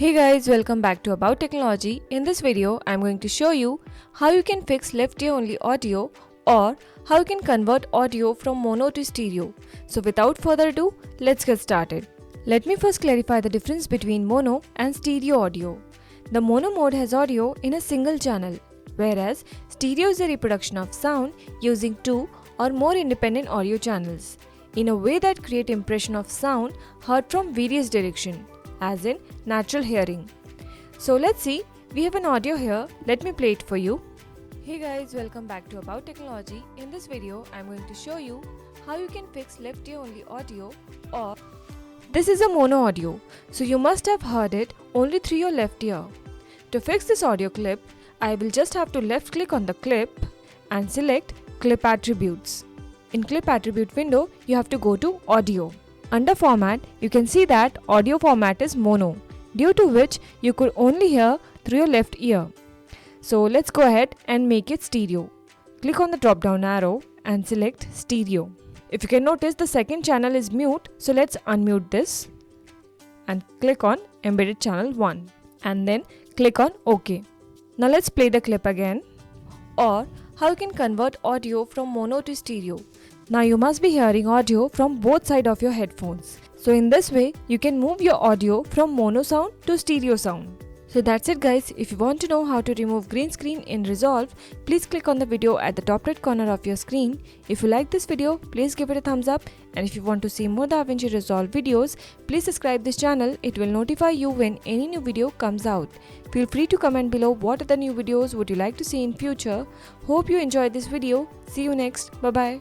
Hey guys, welcome back to About Technology. In this video, I'm going to show you how you can fix left ear only audio or how you can convert audio from mono to stereo. So without further ado, let's get started. Let me first clarify the difference between mono and stereo audio. The mono mode has audio in a single channel, whereas stereo is a reproduction of sound using two or more independent audio channels in a way that create impression of sound heard from various directions, as in natural hearing. So let's see, we have an audio here, let me play it for you. Hey guys, welcome back to About Technology. In this video, I'm going to show you how you can fix left ear only audio or this is a mono audio, so you must have heard it only through your left ear. To fix this audio clip, I will just have to left click on the clip and select clip attributes. In clip attribute window, you have to go to audio. Under format, you can see that audio format is mono, due to which you could only hear through your left ear. So let's go ahead and make it stereo. Click on the drop down arrow and select stereo. If you can notice, the second channel is mute, so let's unmute this and click on embedded channel 1 and then click on OK. Now let's play the clip again. Or how you can convert audio from mono to stereo. Now you must be hearing audio from both sides of your headphones. So in this way, you can move your audio from mono sound to stereo sound. So that's it guys. If you want to know how to remove green screen in Resolve, please click on the video at the top right corner of your screen. If you like this video, please give it a thumbs up. And if you want to see more DaVinci Resolve videos, please subscribe this channel. It will notify you when any new video comes out. Feel free to comment below what other new videos would you like to see in future. Hope you enjoyed this video. See you next. Bye bye.